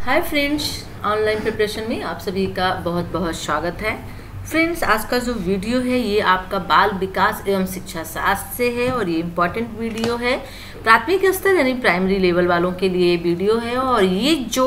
Hi friends, online preparation में आप सभी का बहुत बहुत स्वागत है। फ्रेंड्स, आज का जो वीडियो है ये आपका बाल विकास एवं शिक्षा शास्त्र से है और ये इम्पॉर्टेंट वीडियो है। प्राथमिक स्तर यानी प्राइमरी लेवल वालों के लिए वीडियो है और ये जो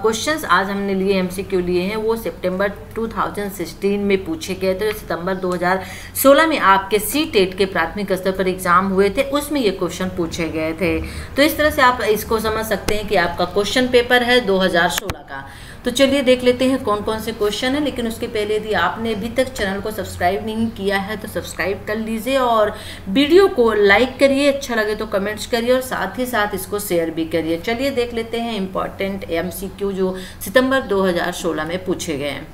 क्वेश्चंस आज हमने लिए एमसीक्यू लिए हैं वो सितंबर 2016 में पूछे गए थे। सितंबर 2016 में आपके सी-टेट के प्राथमिक स्तर पर एग्जाम हुए थे, उसमें ये क्वेश्चन पूछे गए थे। तो इस तरह से आप इसको समझ सकते हैं कि आपका क्वेश्चन पेपर है 2016 का। तो चलिए देख लेते हैं कौन कौन से क्वेश्चन है। लेकिन उसके पहले यदि आपने अभी तक चैनल को सब्सक्राइब नहीं किया है तो सब्सक्राइब कर लीजिए और वीडियो को लाइक करिए, अच्छा लगे तो कमेंट्स करिए और साथ ही साथ इसको शेयर भी करिए। चलिए देख लेते हैं इम्पॉर्टेंट एमसीक्यू जो सितंबर 2016 में पूछे गए हैं।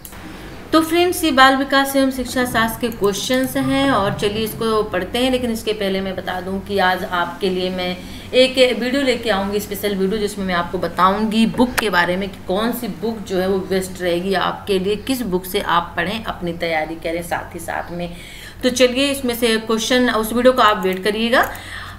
तो फ्रेंड्स, ये बाल विकास एवं शिक्षा शास्त्र के क्वेश्चंस हैं और चलिए इसको पढ़ते हैं। लेकिन इसके पहले मैं बता दूं कि आज आपके लिए मैं एक वीडियो लेके आऊँगी, स्पेशल वीडियो, जिसमें मैं आपको बताऊंगी बुक के बारे में कि कौन सी बुक जो है वो बेस्ट रहेगी आपके लिए, किस बुक से आप पढ़ें, अपनी तैयारी करें साथ ही साथ में। तो चलिए इसमें से क्वेश्चन, उस वीडियो को आप वेट करिएगा।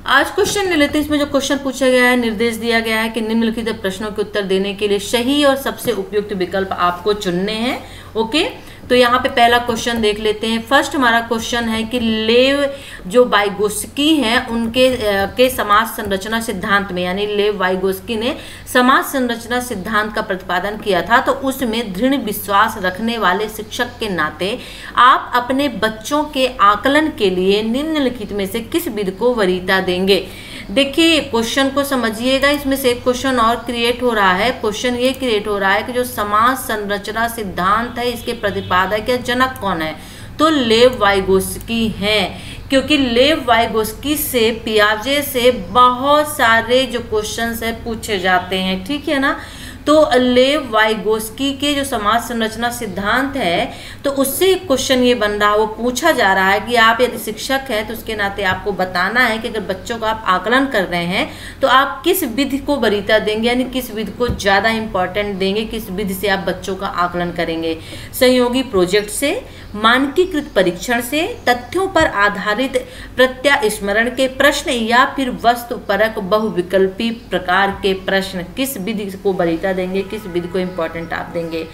आज क्वेश्चन ले लेते हैं। इसमें जो क्वेश्चन पूछा गया है, निर्देश दिया गया है कि निम्नलिखित प्रश्नों के उत्तर देने के लिए सही और सबसे उपयुक्त विकल्प आपको चुनने हैं। ओके, तो यहाँ पे पहला क्वेश्चन देख लेते हैं। फर्स्ट हमारा क्वेश्चन है कि लेव जो वाइगोस्की हैं उनके के समाज संरचना सिद्धांत में, यानी लेव वाइगोस्की ने समाज संरचना सिद्धांत का प्रतिपादन किया था, तो उसमें दृढ़ विश्वास रखने वाले शिक्षक के नाते आप अपने बच्चों के आकलन के लिए निम्नलिखित में से किस विधि को वरीयता देंगे। देखिए क्वेश्चन को समझिएगा, इसमें से एक क्वेश्चन और क्रिएट हो रहा है। क्वेश्चन ये क्रिएट हो रहा है कि जो समाज संरचना सिद्धांत है इसके प्रतिपादक या जनक कौन है, तो लेव वाइगोस्की हैं। क्योंकि लेव वाइगोस्की से, पियाजे से बहुत सारे जो क्वेश्चंस है पूछे जाते हैं, ठीक है ना। तो लेव वाइगोस्की के जो समाज संरचना सिद्धांत है तो उससे क्वेश्चन ये बन रहा है, वो पूछा जा रहा है कि आप यदि शिक्षक हैं तो उसके नाते आपको बताना है कि अगर बच्चों का आप आकलन कर रहे हैं तो आप किस विधि को वरीयता देंगे, यानी किस विधि को ज़्यादा इम्पॉर्टेंट देंगे, किस विधि से आप बच्चों का आकलन करेंगे। सहयोगी प्रोजेक्ट से, मानकीकृत परीक्षण से, तथ्यों पर आधारित प्रत्यास्मरण के प्रश्न या फिर वस्तुपरक बहुविकल्पी प्रकार के प्रश्न, किस विधि को वरीयता देंगे, किस विधि को इम्पोर्टेंट आप देंगे।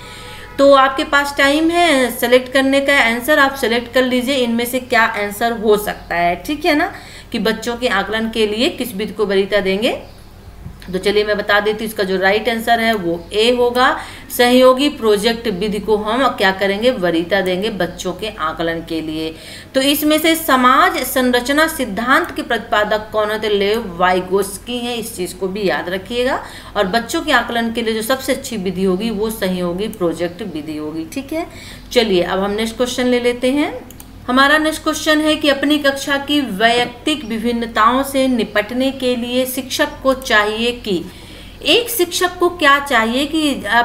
तो आपके पास टाइम है सेलेक्ट करने का आंसर, आप सेलेक्ट कर लीजिए इनमें से क्या आंसर हो सकता है, ठीक है ना, कि बच्चों के आकलन के लिए किस विधि को वरीयता देंगे। तो चलिए मैं बता देती हूँ, इसका जो राइट आंसर है वो ए होगा। सहयोगी प्रोजेक्ट विधि को हम क्या करेंगे, वरीयता देंगे बच्चों के आकलन के लिए। तो इसमें से समाज संरचना सिद्धांत के प्रतिपादक कौन है, तो लेव वाइगोस्की हैं, इस चीज़ को भी याद रखिएगा। और बच्चों के आकलन के लिए जो सबसे अच्छी विधि होगी वो सहयोगी प्रोजेक्ट विधि होगी, ठीक है। चलिए अब हम नेक्स्ट क्वेश्चन ले लेते हैं। हमारा नेक्स्ट क्वेश्चन है कि अपनी कक्षा की वैयक्तिक विभिन्नताओं से निपटने के लिए शिक्षक को चाहिए कि, एक शिक्षक को क्या चाहिए कि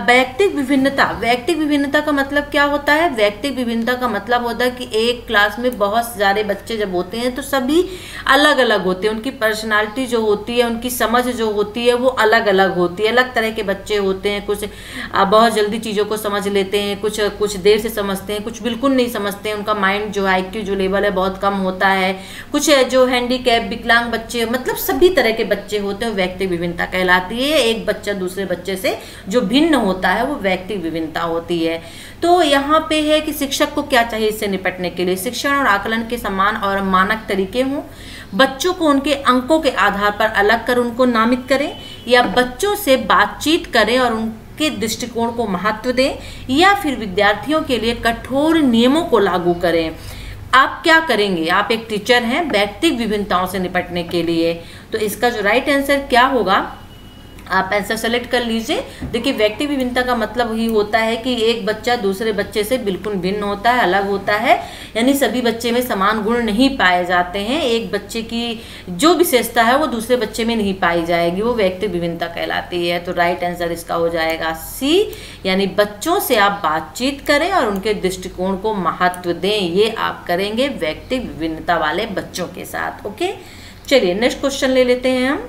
वैयक्तिक विभिन्नता का मतलब क्या होता है। वैयक्तिक विभिन्नता का मतलब होता है कि एक क्लास में बहुत सारे बच्चे जब होते हैं तो सभी अलग अलग होते हैं, उनकी पर्सनालिटी जो होती है, उनकी समझ जो होती है वो अलग अलग होती है। अलग तरह के बच्चे होते हैं, कुछ बहुत जल्दी चीज़ों को समझ लेते हैं, कुछ देर से समझते हैं, कुछ बिल्कुल नहीं समझते हैं, उनका माइंड जो IQ जो लेवल है बहुत कम होता है। कुछ जो हैंडीकैप विकलांग बच्चे, मतलब सभी तरह के बच्चे होते हैं, वैयक्तिक विभिन्नता कहलाती है। एक बच्चा दूसरे बच्चे से जो भिन्न होता है वो वैयक्तिक विभिन्नता होती है। तो यहाँ पे है कि शिक्षक को क्या चाहिए इससे निपटने के लिए, शिक्षण और आकलन के समान और मानक तरीके हों, बच्चों को उनके अंकों के आधार पर अलग कर उनको नामित करें, या बच्चों से बातचीत करें और उनके दृष्टिकोण को महत्व दें, या फिर विद्यार्थियों के लिए कठोर नियमों को लागू करें। आप क्या करेंगे, आप एक टीचर हैं वैयक्तिक विभिन्नताओं से निपटने के लिए। तो इसका जो राइट आंसर क्या होगा, आप आंसर सेलेक्ट कर लीजिए। देखिए व्यक्ति विभिन्नता का मतलब ही होता है कि एक बच्चा दूसरे बच्चे से बिल्कुल भिन्न होता है, अलग होता है, यानी सभी बच्चे में समान गुण नहीं पाए जाते हैं। एक बच्चे की जो विशेषता है वो दूसरे बच्चे में नहीं पाई जाएगी, वो व्यक्ति विभिन्नता कहलाती है। तो राइट आंसर इसका हो जाएगा सी, यानी बच्चों से आप बातचीत करें और उनके दृष्टिकोण को महत्व दें, ये आप करेंगे व्यक्ति विभिन्नता वाले बच्चों के साथ। ओके, चलिए नेक्स्ट क्वेश्चन ले लेते हैं हम।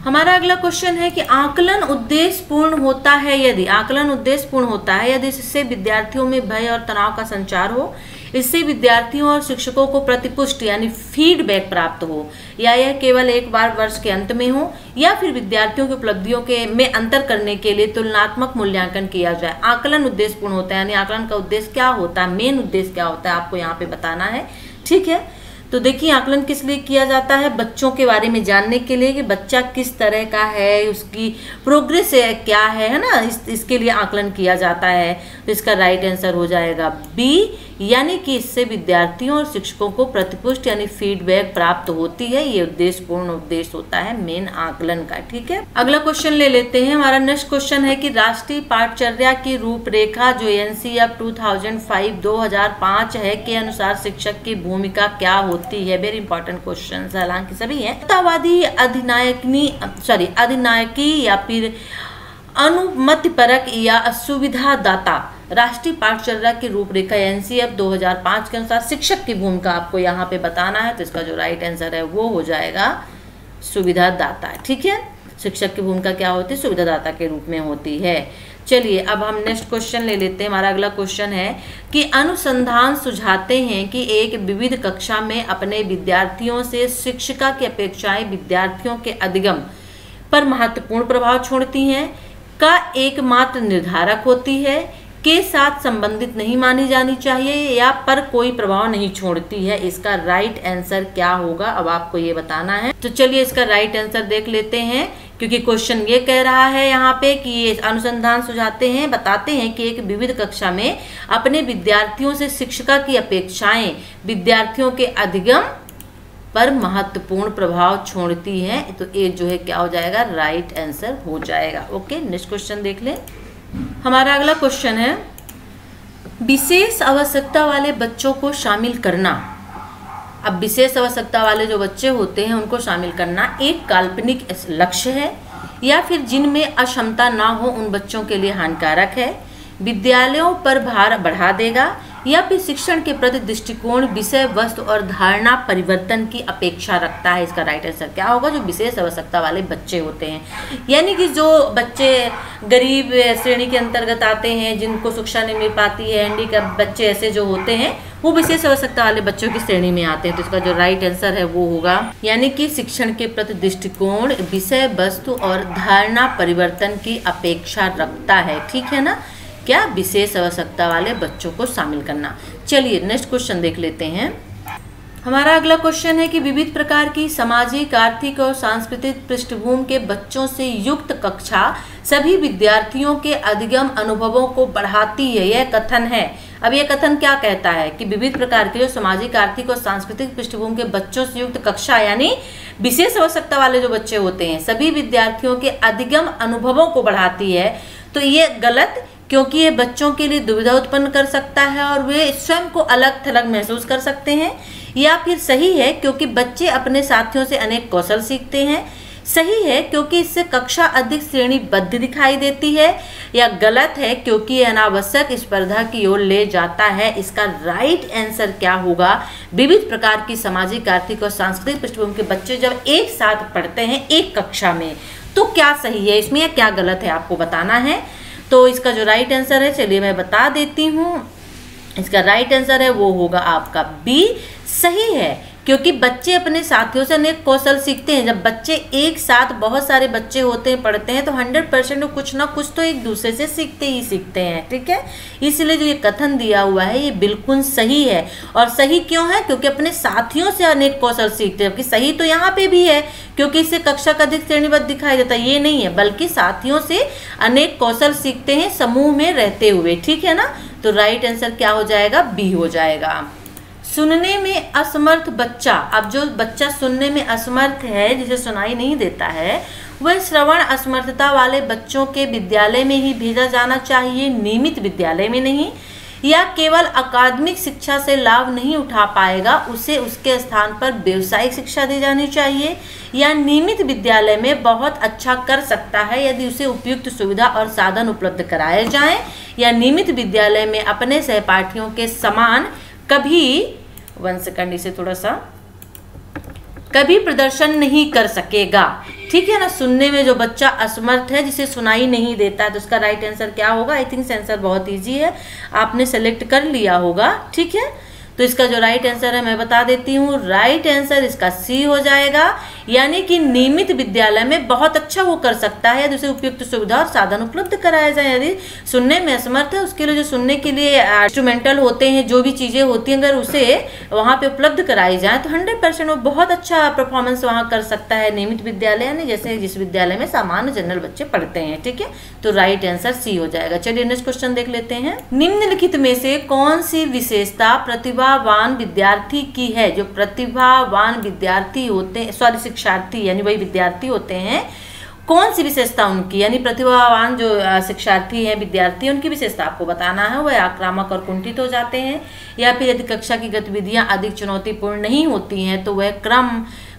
हमारा अगला क्वेश्चन है कि आकलन उद्देश्यपूर्ण होता है यदि, आकलन उद्देश्यपूर्ण होता है यदि इससे विद्यार्थियों में भय और तनाव का संचार हो, इससे विद्यार्थियों और शिक्षकों को प्रतिपुष्टि यानी फीडबैक प्राप्त हो, या यह केवल एक बार वर्ष के अंत में हो, या फिर विद्यार्थियों की उपलब्धियों के में अंतर करने के लिए तुलनात्मक मूल्यांकन किया जाए। आकलन उद्देश्यपूर्ण होता है, यानी आकलन का उद्देश्य क्या होता है, मेन उद्देश्य क्या होता है, आपको यहाँ पे बताना है। ठीक है, तो देखिए आकलन किस लिए किया जाता है, बच्चों के बारे में जानने के लिए कि बच्चा किस तरह का है, उसकी प्रोग्रेस क्या है ना, इसके लिए आकलन किया जाता है। तो इसका राइट आंसर हो जाएगा बी, यानी कि इससे विद्यार्थियों और शिक्षकों को प्रतिपुष्टि यानी फीडबैक प्राप्त होती है। ये उद्देश्यपूर्ण उद्देश्य होता है मेन आकलन का। ठीक है, अगला क्वेश्चन ले लेते हैं। हमारा नेक्स्ट क्वेश्चन है कि राष्ट्रीय पाठचर्या की रूपरेखा जो एनसीईआरटी 2005 है के अनुसार शिक्षक की भूमिका क्या होती है। वेरी इंपॉर्टेंट क्वेश्चन, हालांकि सभी है। सत्तावादी, अधिनायकी या फिर अनुमतिपरक या सुविधादाता। राष्ट्रीय पाठचर्या की रूपरेखा एनसीईआरटी 2005 के अनुसार शिक्षक की भूमिका आपको यहाँ पे बताना है। तो इसका जो राइट आंसर है वो हो जाएगा सुविधादाता। ठीक है, शिक्षक की भूमिका क्या होती है, सुविधादाता के रूप में होती है। चलिए अब हम नेक्स्ट क्वेश्चन ले लेते हैं। हमारा अगला क्वेश्चन है कि अनुसंधान सुझाते हैं कि एक विविध कक्षा में अपने विद्यार्थियों से शिक्षिका की अपेक्षाएं विद्यार्थियों के अधिगम पर महत्वपूर्ण प्रभाव छोड़ती हैं, का एकमात्र निर्धारक होती है, के साथ संबंधित नहीं मानी जानी चाहिए, या पर कोई प्रभाव नहीं छोड़ती है। इसका राइट आंसर क्या होगा, अब आपको ये बताना है। तो चलिए इसका राइट आंसर देख लेते हैं, क्योंकि क्वेश्चन ये कह रहा है यहाँ पे कि ये अनुसंधान सुझाते हैं, बताते हैं कि एक विविध कक्षा में अपने विद्यार्थियों से शिक्षिका की अपेक्षाएं विद्यार्थियों के अधिगम पर महत्वपूर्ण प्रभाव छोड़ती हैं। तो ये जो है क्या हो जाएगा, राइट आंसर हो जाएगा। ओके, नेक्स्ट क्वेश्चन देख लें। हमारा अगला क्वेश्चन है विशेष आवश्यकता वाले बच्चों को शामिल करना। अब विशेष आवश्यकता वाले जो बच्चे होते हैं उनको शामिल करना एक काल्पनिक लक्ष्य है, या फिर जिनमें अक्षमता ना हो उन बच्चों के लिए हानिकारक है, विद्यालयों पर भार बढ़ा देगा, या फिर शिक्षण के प्रति दृष्टिकोण, विषय वस्तु और धारणा परिवर्तन की अपेक्षा रखता है। इसका राइट आंसर क्या होगा, जो विशेष आवश्यकता वाले बच्चे होते हैं, यानी कि जो बच्चे गरीब श्रेणी के अंतर्गत आते हैं, जिनको शिक्षा नहीं मिल पाती है, हैंडीकैप बच्चे ऐसे जो होते हैं वो विशेष आवश्यकता वाले बच्चों की श्रेणी में आते हैं। तो इसका जो राइट आंसर है वो होगा, यानी कि शिक्षण के प्रति दृष्टिकोण, विषय वस्तु और धारणा परिवर्तन की अपेक्षा रखता है। ठीक है ना, क्या विशेष आवश्यकता वाले बच्चों को शामिल करना। चलिए नेक्स्ट क्वेश्चन देख लेते हैं। हमारा अगला क्वेश्चन है कि विविध प्रकार की सामाजिक, आर्थिक और सांस्कृतिक पृष्ठभूमि के बच्चों से युक्त कक्षा सभी विद्यार्थियों के अधिगम अनुभवों को बढ़ाती है। यह कथन है। अब यह कथन क्या कहता है कि विविध प्रकार के जो सामाजिक, आर्थिक और सांस्कृतिक पृष्ठभूमि के बच्चों से युक्त कक्षा, यानी विशेष आवश्यकता वाले जो बच्चे होते हैं, सभी विद्यार्थियों के अधिगम अनुभवों को बढ़ाती है। तो ये गलत, क्योंकि ये बच्चों के लिए दुविधा उत्पन्न कर सकता है और वे स्वयं को अलग थलग महसूस कर सकते हैं, या फिर सही है क्योंकि बच्चे अपने साथियों से अनेक कौशल सीखते हैं, सही है क्योंकि इससे कक्षा अधिक श्रेणीबद्ध दिखाई देती है, या गलत है क्योंकि ये अनावश्यक स्पर्धा की ओर ले जाता है। इसका राइट आंसर क्या होगा, विविध प्रकार की सामाजिक, आर्थिक और सांस्कृतिक पृष्ठभूमि के बच्चे जब एक साथ पढ़ते हैं एक कक्षा में, तो क्या सही है इसमें या क्या गलत है, आपको बताना है। तो इसका जो राइट आंसर है, चलिए मैं बता देती हूँ। इसका राइट आंसर है वो होगा आपका बी, सही है क्योंकि बच्चे अपने साथियों से अनेक कौशल सीखते हैं। जब बच्चे एक साथ बहुत सारे बच्चे होते हैं, पढ़ते हैं, तो 100% कुछ ना कुछ तो एक दूसरे से सीखते ही सीखते हैं। ठीक है, इसलिए जो ये कथन दिया हुआ है ये बिल्कुल सही है। और सही क्यों है, क्योंकि अपने साथियों से अनेक कौशल सीखते हैं। जबकि सही तो यहाँ पे भी है क्योंकि इससे कक्षा का अधिक श्रेणीबद्ध दिखाई देता है, ये नहीं है, बल्कि साथियों से अनेक कौशल सीखते हैं समूह में रहते हुए। ठीक है ना, तो राइट आंसर क्या हो जाएगा, बी हो जाएगा। सुनने में असमर्थ बच्चा, अब जो बच्चा सुनने में असमर्थ है, जिसे सुनाई नहीं देता है, वह श्रवण असमर्थता वाले बच्चों के विद्यालय में ही भेजा जाना चाहिए, नियमित विद्यालय में नहीं, या केवल अकादमिक शिक्षा से लाभ नहीं उठा पाएगा, उसे उसके स्थान पर व्यावसायिक शिक्षा दी जानी चाहिए, या नियमित विद्यालय में बहुत अच्छा कर सकता है यदि उसे उपयुक्त सुविधा और साधन उपलब्ध कराए जाएं, या नियमित विद्यालय में अपने सहपाठियों के समान कभी, 1 सेकंड इसे थोड़ा सा, कभी प्रदर्शन नहीं कर सकेगा। ठीक है ना, सुनने में जो बच्चा असमर्थ है, जिसे सुनाई नहीं देता, तो उसका राइट आंसर क्या होगा। आई थिंक आंसर बहुत इजी है, आपने सेलेक्ट कर लिया होगा। ठीक है, तो इसका जो राइट आंसर है मैं बता देती हूँ, राइट आंसर इसका सी हो जाएगा। यानी कि नियमित विद्यालय में बहुत अच्छा वो कर सकता है यदि उसे उपयुक्त सुविधा और साधन उपलब्ध कराया जाए। यदि सुनने में असमर्थ है उसके लिए जो सुनने के लिए इंस्ट्रूमेंटल होते हैं, जो भी चीज़ें होती हैं, अगर उसे वहाँ पे उपलब्ध कराई जाए तो 100% वो बहुत अच्छा परफॉर्मेंस वहाँ कर सकता है नियमित विद्यालय, यानी जैसे जिस विद्यालय में सामान्य जनरल बच्चे पढ़ते हैं। ठीक है, तो राइट आंसर सी हो जाएगा। चलिए नेक्स्ट क्वेश्चन देख लेते हैं। निम्नलिखित में से कौन सी विशेषता प्रतिभावान विद्यार्थी की है? जो प्रतिभावान विद्यार्थी होते हैं, सॉरी शिक्षार्थी यानी वही विद्यार्थी होते हैं, कौन सी विशेषता उनकी, यानी प्रतिभावान जो शिक्षार्थी हैं, विद्यार्थी, उनकी विशेषता आपको बताना है। वह आक्रामक और कुंठित हो जाते हैं, या फिर यदि कक्षा की गतिविधियां अधिक चुनौतीपूर्ण नहीं होती हैं तो वह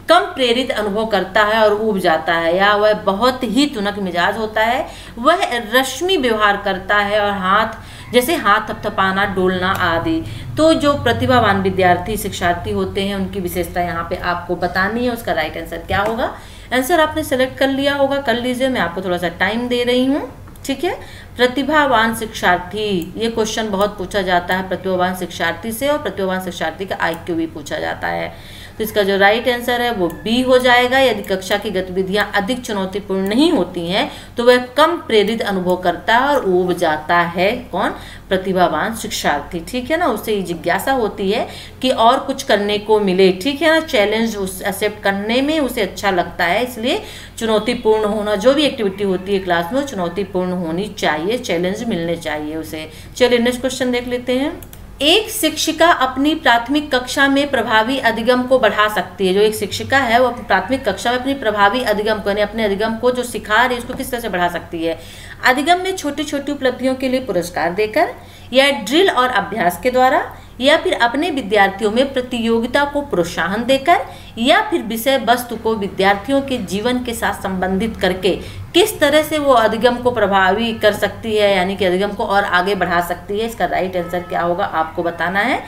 कम प्रेरित अनुभव करता है और ऊब जाता है, या वह बहुत ही तुनक मिजाज होता है, वह रश्मि व्यवहार करता है और हाथ थपथपाना, डोलना आदि। तो जो प्रतिभावान विद्यार्थी शिक्षार्थी होते हैं उनकी विशेषता यहाँ पे आपको बतानी है। उसका राइट आंसर क्या होगा? आंसर आपने सेलेक्ट कर लिया होगा, कर लीजिए, मैं आपको थोड़ा सा टाइम दे रही हूँ। ठीक है, प्रतिभावान शिक्षार्थी, ये क्वेश्चन बहुत पूछा जाता है प्रतिभावान शिक्षार्थी से, और प्रतिभावान शिक्षार्थी का IQ भी पूछा जाता है। तो इसका जो राइट आंसर है वो बी हो जाएगा। यदि कक्षा की गतिविधियां अधिक चुनौतीपूर्ण नहीं होती हैं तो वह कम प्रेरित अनुभव करता है और ऊब जाता है। कौन? प्रतिभावान शिक्षार्थी। ठीक है ना, उसे जिज्ञासा होती है कि और कुछ करने को मिले। ठीक है ना, चैलेंज एक्सेप्ट करने में उसे अच्छा लगता है, इसलिए चुनौतीपूर्ण होना, जो भी एक्टिविटी होती है क्लास में, चुनौतीपूर्ण होनी चाहिए, चैलेंज मिलने चाहिए उसे। चलिए नेक्स्ट क्वेश्चन देख लेते हैं। एक शिक्षिका अपनी प्राथमिक कक्षा में प्रभावी अधिगम को बढ़ा सकती है। जो एक शिक्षिका है वो प्राथमिक कक्षा में अपनी प्रभावी अधिगम को, यानी अपने अधिगम को जो सिखा रही है उसको किस तरह से बढ़ा सकती है? अधिगम में छोटी छोटी उपलब्धियों के लिए पुरस्कार देकर, या ड्रिल और अभ्यास के द्वारा, या फिर अपने विद्यार्थियों में प्रतियोगिता को प्रोत्साहन देकर, या फिर विषय वस्तु को विद्यार्थियों के जीवन के साथ संबंधित करके किस तरह से वो अधिगम को प्रभावी कर सकती है, यानी कि अधिगम को और आगे बढ़ा सकती है। इसका राइट आंसर क्या होगा आपको बताना है,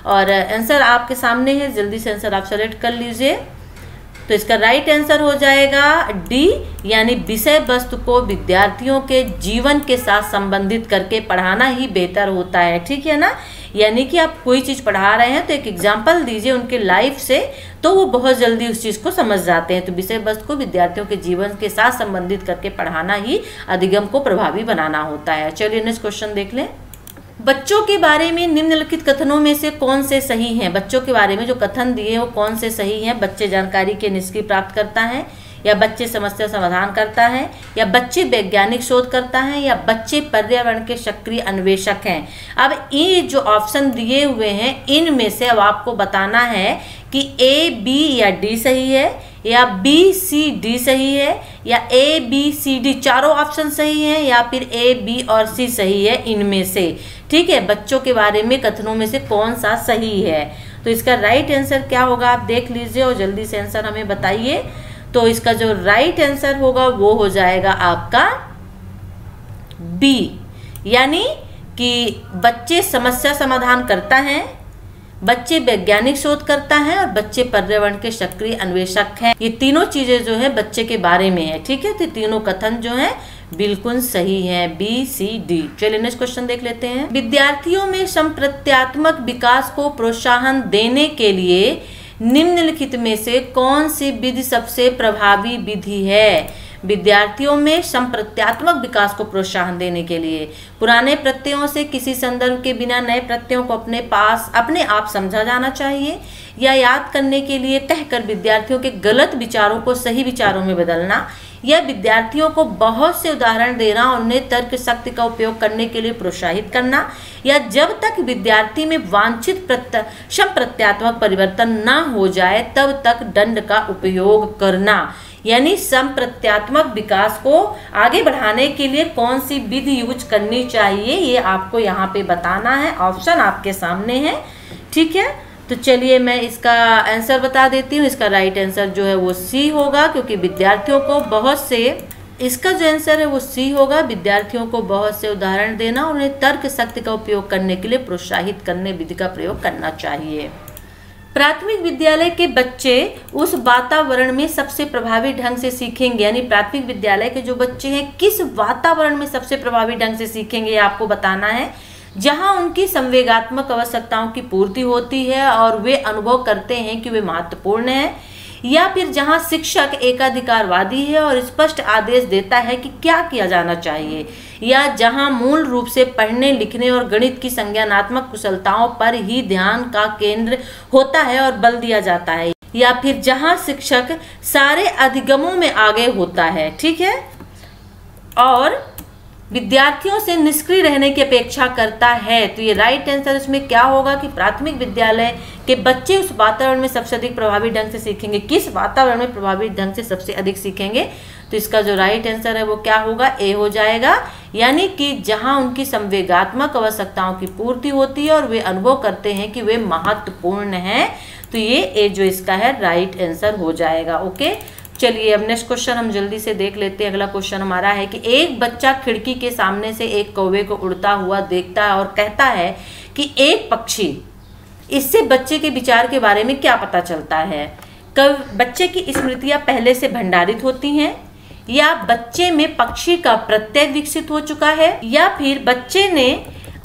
और आंसर आपके सामने है, जल्दी से आंसर आप सेलेक्ट कर लीजिए। तो इसका राइट आंसर हो जाएगा डी, यानी विषय वस्तु को विद्यार्थियों के जीवन के साथ संबंधित करके पढ़ाना ही बेहतर होता है। ठीक है ना, यानी कि आप कोई चीज़ पढ़ा रहे हैं तो एक एग्जाम्पल दीजिए उनके लाइफ से, तो वो बहुत जल्दी उस चीज़ को समझ जाते हैं। तो विषय वस्तु को विद्यार्थियों के जीवन के साथ संबंधित करके पढ़ाना ही अधिगम को प्रभावी बनाना होता है। चलिए नेक्स्ट क्वेश्चन देख लें। बच्चों के बारे में निम्नलिखित कथनों में से कौन से सही हैं? बच्चों के बारे में जो कथन दिए हैं वो कौन से सही हैं? बच्चे जानकारी के निष्क्रिय प्राप्त करता है, या बच्चे समस्या समाधान करता है, या बच्चे वैज्ञानिक शोध करता है, या बच्चे पर्यावरण के सक्रिय अन्वेषक हैं। अब ये जो ऑप्शन दिए हुए हैं इनमें से अब आपको बताना है कि A, B या D सही है, या B, C, D सही है, या A, B, C, D चारों ऑप्शन सही हैं, या फिर A, B और C सही है इनमें से। ठीक है, बच्चों के बारे में कथनों में से कौन सा सही है? तो इसका राइट आंसर क्या होगा आप देख लीजिए और जल्दी से आंसर हमें बताइए। तो इसका जो राइट आंसर होगा वो हो जाएगा आपका बी, यानी कि बच्चे समस्या समाधान करता है, बच्चे वैज्ञानिक शोध करता है, और बच्चे पर्यावरण के सक्रिय अन्वेषक हैं। ये तीनों चीजें जो है बच्चे के बारे में है। ठीक है, तो तीनों कथन जो है बिल्कुल सही है, बी, सी, डी। चलिए नेक्स्ट क्वेश्चन देख लेते हैं। विद्यार्थियों में संप्रत्यात्मक विकास को प्रोत्साहन देने के लिए निम्नलिखित में से कौन सी विधि सबसे प्रभावी विधि है? विद्यार्थियों में संप्रत्यात्मक विकास को प्रोत्साहन देने के लिए पुराने प्रत्ययों से किसी संदर्भ के बिना नए प्रत्ययों को अपने आप समझा जाना चाहिए, या याद करने के लिए कहकर विद्यार्थियों के गलत विचारों को सही विचारों में बदलना, या विद्यार्थियों को बहुत से उदाहरण देना और उन्हें तर्क शक्ति का उपयोग करने के लिए प्रोत्साहित करना, या जब तक विद्यार्थी में वांछित संप्रत्यात्मक परिवर्तन न हो जाए तब तक दंड का उपयोग करना। यानी संप्रत्यात्मक विकास को आगे बढ़ाने के लिए कौन सी विधि यूज करनी चाहिए ये आपको यहाँ पे बताना है। ऑप्शन आपके सामने है। ठीक है, तो चलिए मैं इसका आंसर बता देती हूँ। इसका राइट आंसर जो है वो सी होगा, क्योंकि विद्यार्थियों को बहुत से, इसका जो आंसर है वो सी होगा, विद्यार्थियों को बहुत से उदाहरण देना और उन्हें तर्क शक्ति का उपयोग करने के लिए प्रोत्साहित करने विधि का प्रयोग करना चाहिए। प्राथमिक विद्यालय के बच्चे उस वातावरण में सबसे प्रभावी ढंग से सीखेंगे, यानी प्राथमिक विद्यालय के जो बच्चे हैं किस वातावरण में सबसे प्रभावी ढंग से सीखेंगे आपको बताना है। जहां उनकी संवेगात्मक आवश्यकताओं की पूर्ति होती है और वे अनुभव करते हैं कि वे महत्वपूर्ण हैं, या फिर जहां शिक्षक एकाधिकारवादी है और स्पष्ट आदेश देता है कि क्या किया जाना चाहिए, या जहां मूल रूप से पढ़ने लिखने और गणित की संज्ञानात्मक कुशलताओं पर ही ध्यान का केंद्र होता है और बल दिया जाता है, या फिर जहां शिक्षक सारे अधिगमों में आगे होता है, ठीक है, और विद्यार्थियों से निष्क्रिय रहने की अपेक्षा करता है। तो ये राइट आंसर इसमें क्या होगा कि प्राथमिक विद्यालय के बच्चे उस वातावरण में सबसे अधिक प्रभावी ढंग से सीखेंगे। किस वातावरण में प्रभावी ढंग से सबसे अधिक सीखेंगे? तो इसका जो राइट आंसर है वो क्या होगा? ए हो जाएगा, यानी कि जहां उनकी संवेगात्मक आवश्यकताओं की पूर्ति होती है और वे अनुभव करते हैं कि वे महत्वपूर्ण हैं। तो ये ए जो इसका है राइट आंसर हो जाएगा। ओके, चलिए अब नेक्स्ट क्वेश्चन हम जल्दी से देख लेते हैं। अगला क्वेश्चन हमारा है कि एक बच्चा खिड़की के सामने से एक कौवे को उड़ता हुआ देखता है और कहता है कि एक पक्षी। इससे बच्चे के विचार के बारे में क्या पता चलता है? कब बच्चे की स्मृतियां पहले से भंडारित होती हैं, या बच्चे में पक्षी का प्रत्यय विकसित हो चुका है, या फिर बच्चे ने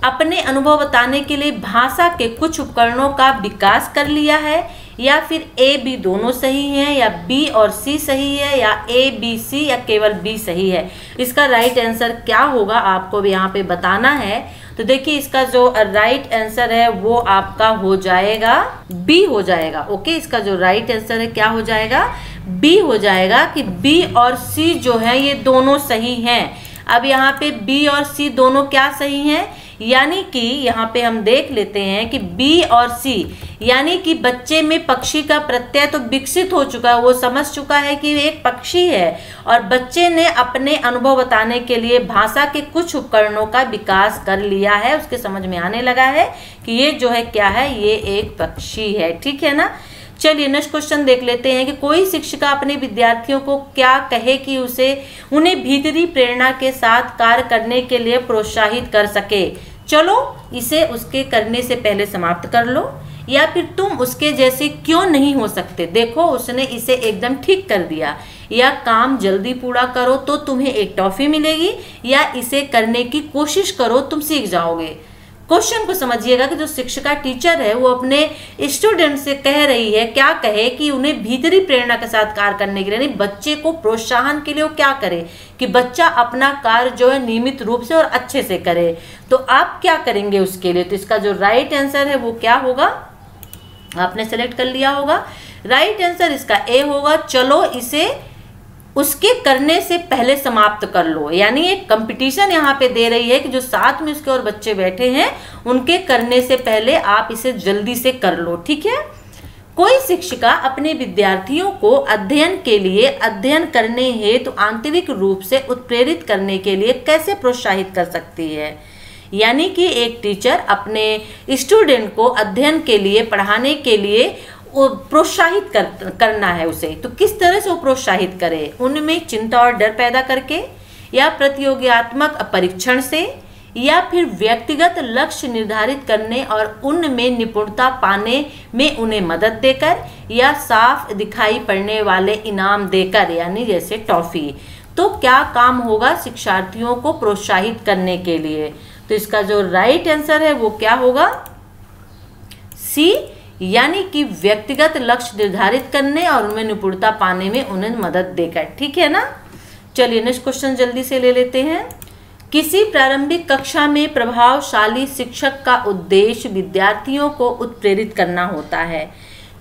अपने अनुभव बताने के लिए भाषा के कुछ उपकरणों का विकास कर लिया है, या फिर ए बी दोनों सही हैं, या बी और सी सही है, या ए बी सी, या केवल बी सही है। इसका राइट आंसर क्या होगा आपको भी यहाँ पे बताना है। तो देखिए इसका जो राइट आंसर है वो आपका हो जाएगा बी हो जाएगा। ओके, इसका जो राइट आंसर है क्या हो जाएगा? बी हो जाएगा कि बी और सी जो है ये दोनों सही हैं। अब यहाँ पे बी और सी दोनों क्या सही हैं? यानी कि यहाँ पे हम देख लेते हैं कि बी और सी, यानी कि बच्चे में पक्षी का प्रत्यय तो विकसित हो चुका है, वो समझ चुका है कि एक पक्षी है, और बच्चे ने अपने अनुभव बताने के लिए भाषा के कुछ उपकरणों का विकास कर लिया है। उसके समझ में आने लगा है कि ये जो है क्या है, ये एक पक्षी है। ठीक है ना। चलिए नेक्स्ट क्वेश्चन देख लेते हैं कि कोई शिक्षिका अपने विद्यार्थियों को क्या कहे कि उन्हें भीतरी प्रेरणा के साथ कार्य करने के लिए प्रोत्साहित कर सके। चलो इसे उसके करने से पहले समाप्त कर लो, या फिर तुम उसके जैसे क्यों नहीं हो सकते। देखो उसने इसे एकदम ठीक कर दिया, या काम जल्दी पूरा करो तो तुम्हें एक टॉफी मिलेगी, या इसे करने की कोशिश करो तुम सीख जाओगे। क्वेश्चन को समझिएगा कि जो शिक्षिका टीचर है वो अपने स्टूडेंट से कह रही है, क्या कहे कि उन्हें भीतरी प्रेरणा के साथ कार्य करने के लिए, यानी बच्चे को प्रोत्साहन के लिए वो क्या करे कि बच्चा अपना कार्य जो है नियमित रूप से और अच्छे से करे। तो आप क्या करेंगे उसके लिए? तो इसका जो राइट आंसर है वो क्या होगा, आपने सेलेक्ट कर लिया होगा। राइट आंसर इसका ए होगा। चलो इसे उसके करने से पहले समाप्त कर लो, यानी एक कंपटीशन यहाँ पे दे रही है कि जो साथ में उसके और बच्चे बैठे हैं उनके करने से पहले आप इसे जल्दी से कर लो। ठीक है। कोई शिक्षिका अपने विद्यार्थियों को अध्ययन करने हेतु आंतरिक रूप से उत्प्रेरित करने के लिए कैसे प्रोत्साहित कर सकती है? यानी कि एक टीचर अपने स्टूडेंट को अध्ययन के लिए, पढ़ाने के लिए प्रोत्साहित करना है उसे, तो किस तरह से वो प्रोत्साहित करे? उनमें चिंता और डर पैदा करके, या प्रतियोगितात्मक परीक्षण से, या फिर व्यक्तिगत लक्ष्य निर्धारित करने और उनमें निपुणता पाने में उन्हें मदद देकर, या साफ दिखाई पड़ने वाले इनाम देकर, यानी जैसे टॉफी। तो क्या काम होगा शिक्षार्थियों को प्रोत्साहित करने के लिए? तो इसका जो राइट आंसर है वो क्या होगा? सी, यानी कि व्यक्तिगत लक्ष्य निर्धारित करने और उनमें निपुणता पाने में उन्हें मदद देकर। ठीक है ना। चलिए नेक्स्ट क्वेश्चन जल्दी से ले लेते हैं। किसी प्रारंभिक कक्षा में प्रभावशाली शिक्षक का उद्देश्य विद्यार्थियों को उत्प्रेरित करना होता है,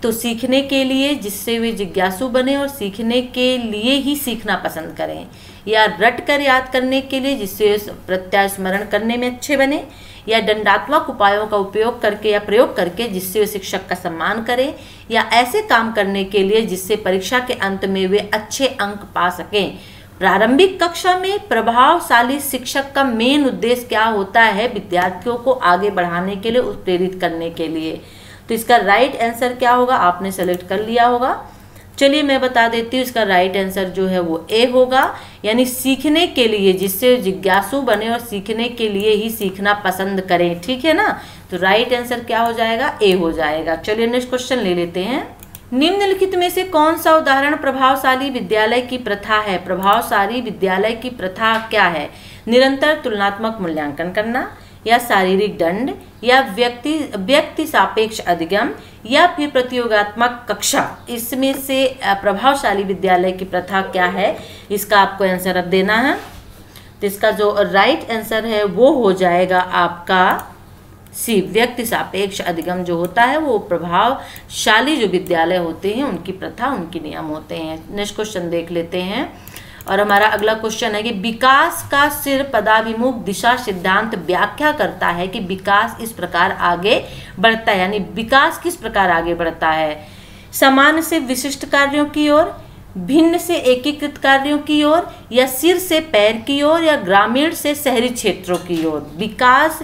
तो सीखने के लिए जिससे वे जिज्ञासु बने और सीखने के लिए ही सीखना पसंद करें, या रट कर याद करने के लिए जिससे प्रत्यास्मरण करने में अच्छे बने, या दंडात्मक उपायों का उपयोग करके या प्रयोग करके जिससे वे शिक्षक का सम्मान करें, या ऐसे काम करने के लिए जिससे परीक्षा के अंत में वे अच्छे अंक पा सकें। प्रारंभिक कक्षा में प्रभावशाली शिक्षक का मेन उद्देश्य क्या होता है? विद्यार्थियों को आगे बढ़ाने के लिए, उत्प्रेरित करने के लिए। तो इसका राइट आंसर क्या होगा? आपने सेलेक्ट कर लिया होगा। चलिए मैं बता देती हूँ, इसका राइट आंसर जो है वो ए होगा, यानी सीखने के लिए, जिससे जिज्ञासु बने और सीखने के लिए ही सीखना पसंद करें। ठीक है ना। तो राइट आंसर क्या हो जाएगा? ए हो जाएगा। चलिए नेक्स्ट क्वेश्चन ले लेते हैं। निम्नलिखित में से कौन सा उदाहरण प्रभावशाली विद्यालय की प्रथा है? प्रभावशाली विद्यालय की प्रथा क्या है? निरंतर तुलनात्मक मूल्यांकन करना, या शारीरिक दंड या व्यक्ति सापेक्ष अधिगम या फिर प्रतियोगात्मक कक्षा, इसमें से प्रभावशाली विद्यालय की प्रथा क्या है, इसका आपको आंसर अब देना है। तो इसका जो राइट आंसर है वो हो जाएगा आपका सी, व्यक्ति सापेक्ष अधिगम जो होता है वो प्रभावशाली जो विद्यालय होते हैं उनकी प्रथा, उनके नियम होते हैं। नेक्स्ट क्वेश्चन देख लेते हैं और हमारा अगला क्वेश्चन है कि विकास का सिर पदाभिमुख दिशा सिद्धांत व्याख्या करता है कि विकास इस प्रकार आगे बढ़ता है, यानी विकास किस प्रकार आगे बढ़ता है, सामान्य से विशिष्ट कार्यों की ओर, भिन्न से एकीकृत कार्यों की ओर, या सिर से पैर की ओर, या ग्रामीण से शहरी क्षेत्रों की ओर। विकास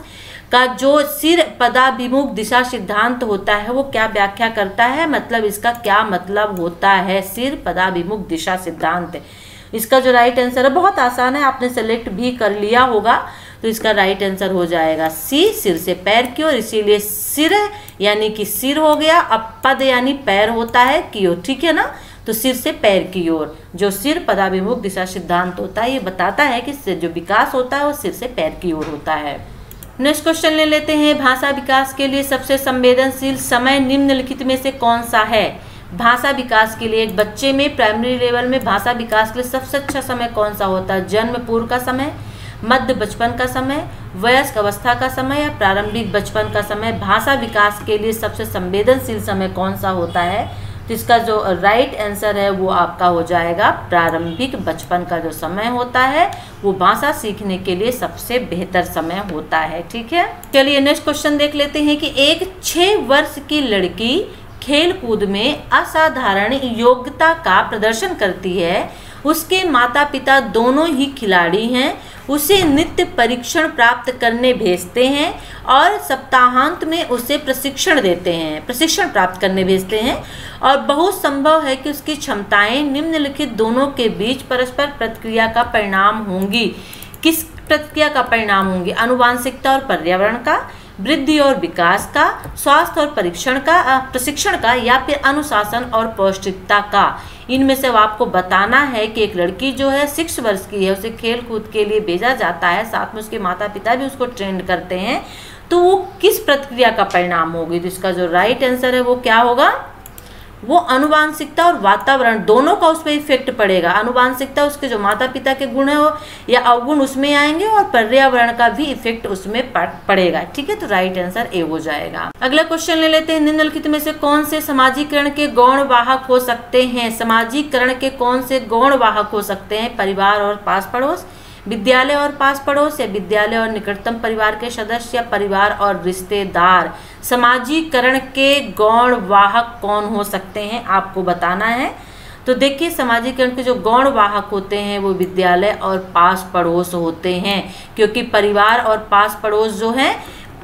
का जो सिर पदाभिमुख दिशा सिद्धांत होता है वो क्या व्याख्या करता है, मतलब इसका क्या मतलब होता है सिर पदाभिमुख दिशा सिद्धांत। इसका जो राइट आंसर है बहुत आसान है, आपने सेलेक्ट भी कर लिया होगा, तो इसका राइट आंसर हो जाएगा सी, सिर से पैर की ओर, इसीलिए सिर यानी कि सिर हो गया। अब पद यानी पैर होता है की ओर, ठीक है ना, तो सिर से पैर की ओर जो सिर पदाभिमुख दिशा सिद्धांत होता है ये बताता है कि जो विकास होता है वो सिर से पैर की ओर होता है। नेक्स्ट क्वेश्चन ले लेते हैं, भाषा विकास के लिए सबसे संवेदनशील समय निम्नलिखित में से कौन सा है। भाषा विकास के लिए एक बच्चे में प्राइमरी लेवल में भाषा विकास के लिए सबसे अच्छा समय कौन सा होता है, जन्म पूर्व का समय, मध्य बचपन का समय, वयस्क अवस्था का समय, या प्रारंभिक बचपन का समय। भाषा विकास के लिए सबसे संवेदनशील समय कौन सा होता है, तो इसका जो राइट आंसर है वो आपका हो जाएगा प्रारंभिक बचपन का जो समय होता है वो भाषा सीखने के लिए सबसे बेहतर समय होता है। ठीक है, चलिए नेक्स्ट क्वेश्चन देख लेते हैं कि एक 6 वर्ष की लड़की खेल कूद में असाधारण योग्यता का प्रदर्शन करती है, उसके माता पिता दोनों ही खिलाड़ी हैं, उसे नित्य परीक्षण प्राप्त करने भेजते हैं और सप्ताहांत में उसे प्रशिक्षण प्राप्त करने भेजते हैं, और बहुत संभव है कि उसकी क्षमताएं निम्नलिखित दोनों के बीच परस्पर प्रतिक्रिया का परिणाम होंगी। किस प्रतिक्रिया का परिणाम होंगी, आनुवांशिकता और पर्यावरण का, वृद्धि और विकास का, स्वास्थ्य और प्रशिक्षण का, या फिर अनुशासन और पौष्टिकता का। इनमें से आपको बताना है कि एक लड़की जो है 6 वर्ष की है, उसे खेल कूद के लिए भेजा जाता है, साथ में उसके माता पिता भी उसको ट्रेन करते हैं, तो वो किस प्रतिक्रिया का परिणाम होगी। तो इसका जो राइट आंसर है वो क्या होगा, वो आनुवांशिकता और वातावरण दोनों का उस पर इफेक्ट पड़ेगा। आनुवांशिकता उसके जो माता पिता के गुण है वो या अवगुण उसमें आएंगे, और पर्यावरण का भी इफेक्ट उसमें पड़ेगा। ठीक है, तो राइट आंसर ए हो जाएगा। अगला क्वेश्चन ले लेते हैं, निम्नलिखित में से कौन से समाजीकरण के गौण वाहक हो सकते हैं। समाजीकरण के कौन से गौण वाहक हो सकते हैं, परिवार और पास पड़ोस, विद्यालय और पास पड़ोस, या विद्यालय और निकटतम परिवार के सदस्य, या परिवार और रिश्तेदार। समाजीकरण के गौण वाहक कौन हो सकते हैं आपको बताना है। तो देखिए समाजीकरण के जो गौण वाहक होते हैं वो विद्यालय और पास पड़ोस होते हैं, क्योंकि परिवार और पास पड़ोस जो है,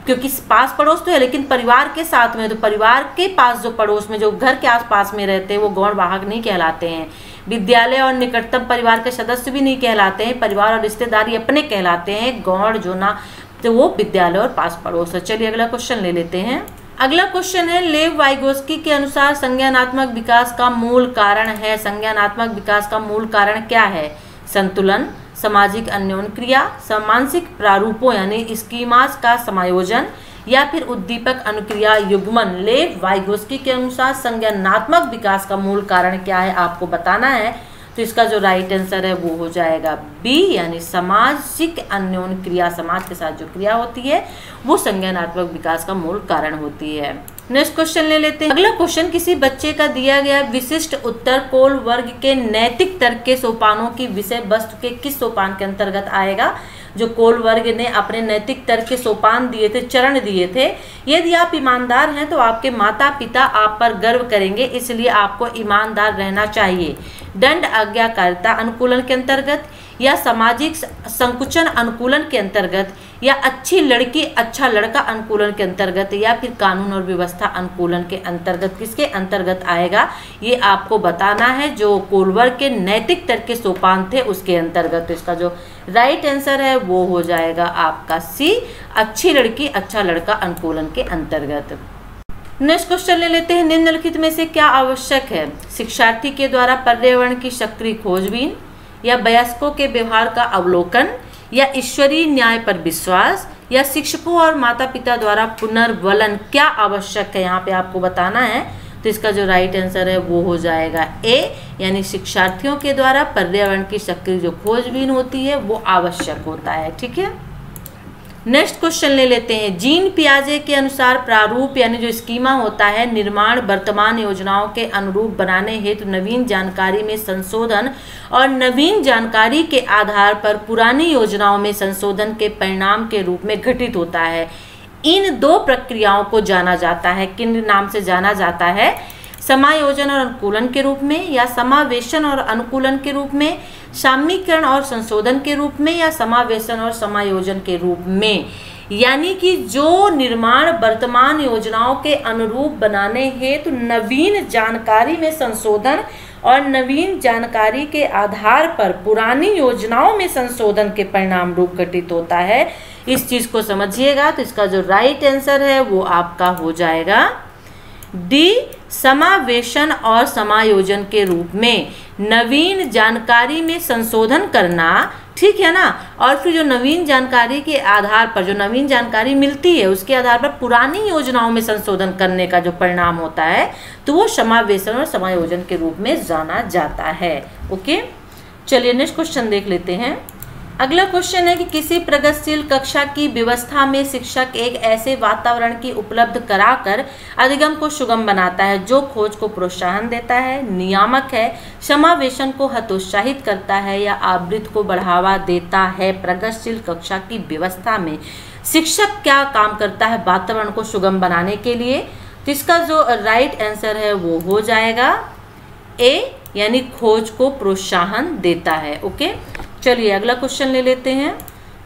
क्योंकि पास पड़ोस तो है लेकिन परिवार के साथ में, तो परिवार के पास जो पड़ोस में जो घर के आसपास में रहते हैं वो गौण वाहक नहीं कहलाते हैं। विद्यालय और निकटतम परिवार के सदस्य भी नहीं कहलाते हैं, परिवार और रिश्तेदारी अपने कहलाते हैं, गौण जो ना तो वो विद्यालय और पास पड़ोस है। चलिए अगला क्वेश्चन ले लेते हैं। अगला क्वेश्चन है, लेव वाइगोस्की के अनुसार संज्ञानात्मक विकास का मूल कारण है। संज्ञानात्मक विकास का मूल कारण क्या है, संतुलन, सामाजिक अन्योन क्रिया, मानसिक प्रारूपों यानी स्कीमास का समायोजन, या फिर उद्दीपक अनुक्रिया युग्मन। लेव वाइगोस्की के अनुसार संज्ञानात्मक विकास का मूल कारण क्या है आपको बताना है। तो इसका जो राइट आंसर है वो हो जाएगा बी, यानी सामाजिक अन्योन क्रिया, समाज के साथ जो क्रिया होती है वो संज्ञानात्मक विकास का मूल कारण होती है। नेक्स्ट क्वेश्चन ले लेते हैं। अगला क्वेश्चन, किसी बच्चे का दिया गया विशिष्ट उत्तर कोल वर्ग के नैतिक तर्क के सोपानों की विषय वस्तु के किस सोपान के अंतर्गत आएगा। जो कोल वर्ग ने अपने नैतिक तर्क के सोपान दिए थे, चरण दिए थे, यदि आप ईमानदार हैं तो आपके माता पिता आप पर गर्व करेंगे, इसलिए आपको ईमानदार रहना चाहिए। दंड आज्ञाकारिता अनुकूलन के अंतर्गत, या सामाजिक संकुचन अनुकूलन के अंतर्गत, या अच्छी लड़की अच्छा लड़का अनुकूलन के अंतर्गत, या फिर कानून और व्यवस्था अनुकूलन के अंतर्गत, किसके अंतर्गत आएगा ये आपको बताना है। जो कोलवर्ग के नैतिक तर्क के सोपान थे उसके अंतर्गत। तो इसका जो राइट आंसर है वो हो जाएगा आपका सी, अच्छी लड़की अच्छा लड़का अनुकूलन के अंतर्गत। नेक्स्ट क्वेश्चन ले लेते हैं, निम्नलिखित में से क्या आवश्यक है। शिक्षार्थी के द्वारा पर्यावरण की सक्रिय खोजबीन, या वयस्कों के व्यवहार का अवलोकन, या ईश्वरीय न्याय पर विश्वास, या शिक्षकों और माता पिता द्वारा पुनर्वलन क्या आवश्यक है, यहाँ पे आपको बताना है। तो इसका जो राइट आंसर है वो हो जाएगा ए, यानी शिक्षार्थियों के द्वारा पर्यावरण की सक्रिय जो खोजबीन होती है वो आवश्यक होता है। ठीक है, नेक्स्ट क्वेश्चन ले लेते हैं। जीन पियाजे के अनुसार प्रारूप यानी जो स्कीमा होता है निर्माण वर्तमान योजनाओं के अनुरूप बनाने हेतु नवीन जानकारी में संशोधन और नवीन जानकारी के आधार पर पुरानी योजनाओं में संशोधन के परिणाम के रूप में घटित होता है। इन दो प्रक्रियाओं को जाना जाता है, किन नाम से जाना जाता है? समायोजन और अनुकूलन के रूप में, या समावेशन और अनुकूलन के रूप में, सामीकरण और संशोधन के रूप में, या समावेशन और समायोजन के रूप में। यानी कि जो निर्माण वर्तमान योजनाओं के अनुरूप बनाने हेतु नवीन जानकारी में संशोधन और नवीन जानकारी के आधार पर पुरानी योजनाओं में संशोधन के परिणाम रूप घटित होता है। इस चीज को समझिएगा। तो इसका जो राइट आंसर है वो आपका हो जाएगा डी, समावेशन और समायोजन के रूप में नवीन जानकारी में संशोधन करना। ठीक है ना, और फिर जो नवीन जानकारी के आधार पर जो नवीन जानकारी मिलती है उसके आधार पर पुरानी योजनाओं में संशोधन करने का जो परिणाम होता है तो वो समावेशन और समायोजन के रूप में जाना जाता है। ओके, चलिए नेक्स्ट क्वेश्चन देख लेते हैं। अगला क्वेश्चन है कि किसी प्रगतिशील कक्षा की व्यवस्था में शिक्षक एक ऐसे वातावरण की उपलब्ध कराकर अधिगम को सुगम बनाता है जो खोज को प्रोत्साहन देता है, नियामक है, समावेशन को हतोत्साहित करता है या आवृत्ति को बढ़ावा देता है। प्रगतिशील कक्षा की व्यवस्था में शिक्षक क्या काम करता है वातावरण को सुगम बनाने के लिए? तो इसका जो राइट आंसर है वो हो जाएगा ए, यानी खोज को प्रोत्साहन देता है। ओके, चलिए अगला क्वेश्चन ले लेते हैं।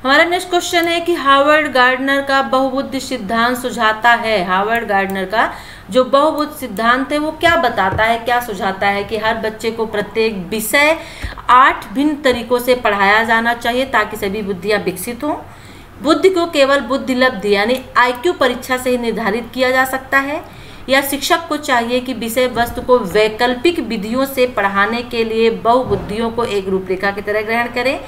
हमारा नेक्स्ट क्वेश्चन है कि हार्वर्ड गार्डनर का बहुबुद्धि सिद्धांत सुझाता है। हार्वर्ड गार्डनर का जो बहुबुद्धि सिद्धांत है वो क्या बताता है, क्या सुझाता है कि हर बच्चे को प्रत्येक विषय 8 भिन्न तरीकों से पढ़ाया जाना चाहिए ताकि सभी बुद्धियां विकसित हों। बुद्धि को केवल बुद्धि लब्धि यानी IQ परीक्षा से ही निर्धारित किया जा सकता है, या शिक्षक को चाहिए कि विषय वस्तु को वैकल्पिक विधियों से पढ़ाने के लिए बहुबुद्धियों को एक रूपरेखा की तरह ग्रहण करें,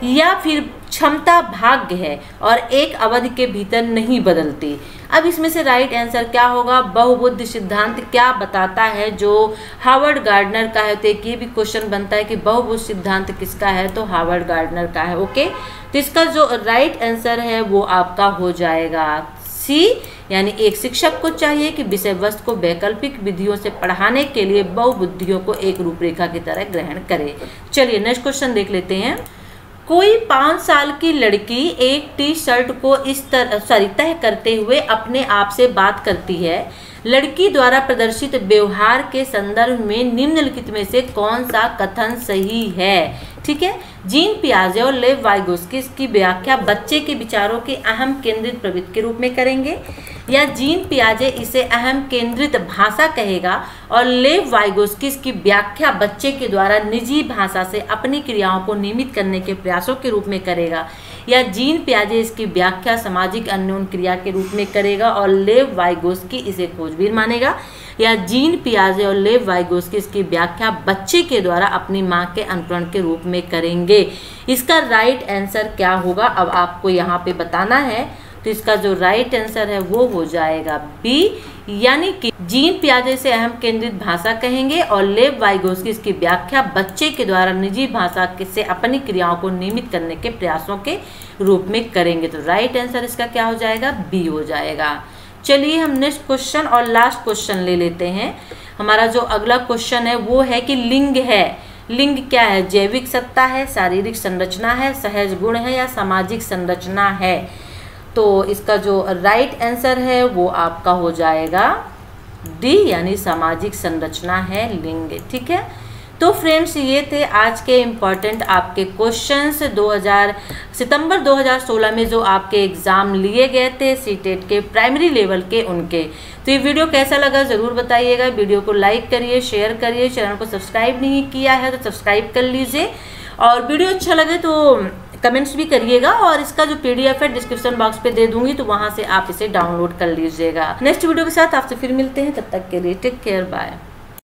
या फिर क्षमता भाग्य है और एक अवधि के भीतर नहीं बदलती। अब इसमें से राइट आंसर क्या होगा? बहुबुद्धि सिद्धांत क्या बताता है जो हार्वर्ड गार्डनर का है? तो एक ये भी क्वेश्चन बनता है कि बहुबुद्धि सिद्धांत किसका है? तो हार्वर्ड गार्डनर का है। ओके, तो इसका जो राइट आंसर है वो आपका हो जाएगा सी, यानी एक शिक्षक को चाहिए कि विषय वस्तु को वैकल्पिक विधियों से पढ़ाने के लिए बहुबुद्धियों को एक रूपरेखा की तरह ग्रहण करे। चलिए नेक्स्ट क्वेश्चन देख लेते हैं। कोई 5 साल की लड़की एक टी-शर्ट को इस तरह तय करते हुए अपने आप से बात करती है। लड़की द्वारा प्रदर्शित व्यवहार के संदर्भ में निम्नलिखित में से कौन सा कथन सही है? ठीक है, जीन पियाजे और लेव वाइगोस्की इसकी व्याख्या बच्चे के विचारों की अहम केंद्रित प्रवृत्ति के रूप में करेंगे, या जीन पियाजे इसे अहम केंद्रित भाषा कहेगा और लेव वाइगोस्की इसकी व्याख्या बच्चे के द्वारा निजी भाषा से अपनी क्रियाओं को नियमित करने के प्रयासों के रूप में करेगा, या जीन पियाजे इसकी व्याख्या सामाजिक अन्योन्य क्रिया के रूप में करेगा और लेव वाइगोस्की इसे खोजबीन मानेगा, या जीन पियाजे और लेव वाइगोस्की इसकी व्याख्या बच्चे के द्वारा अपनी मां के अनुकरण के रूप में करेंगे। इसका राइट आंसर क्या होगा अब आपको यहाँ पे बताना है। तो इसका जो राइट आंसर है वो हो जाएगा बी, यानी कि जीन पियाजे से अहम केंद्रित भाषा कहेंगे और लेव वाइगोस्की इसकी व्याख्या बच्चे के द्वारा निजी भाषा से अपनी क्रियाओं को नियमित करने के प्रयासों के रूप में करेंगे। तो राइट आंसर इसका क्या हो जाएगा? बी हो जाएगा। चलिए हम नेक्स्ट क्वेश्चन और लास्ट क्वेश्चन ले लेते हैं। हमारा जो अगला क्वेश्चन है वो है कि लिंग है। लिंग क्या है? जैविक सत्ता है, शारीरिक संरचना है, सहज गुण है, या सामाजिक संरचना है? तो इसका जो राइट आंसर है वो आपका हो जाएगा डी, यानी सामाजिक संरचना है लिंग। ठीक है, तो फ्रेंड्स ये थे आज के इम्पॉर्टेंट आपके क्वेश्चंस सितंबर 2016 में जो आपके एग्ज़ाम लिए गए थे सीटेट के प्राइमरी लेवल के उनके। तो ये वीडियो कैसा लगा ज़रूर बताइएगा। वीडियो को लाइक करिए, शेयर करिए, चैनल को सब्सक्राइब नहीं किया है तो सब्सक्राइब कर लीजिए, और वीडियो अच्छा लगे तो कमेंट्स भी करिएगा, और इसका जो PDF है डिस्क्रिप्शन बॉक्स पे दे दूंगी तो वहाँ से आप इसे डाउनलोड कर लीजिएगा। नेक्स्ट वीडियो के साथ आपसे फिर मिलते हैं, तब तक के लिए टेक केयर, बाय।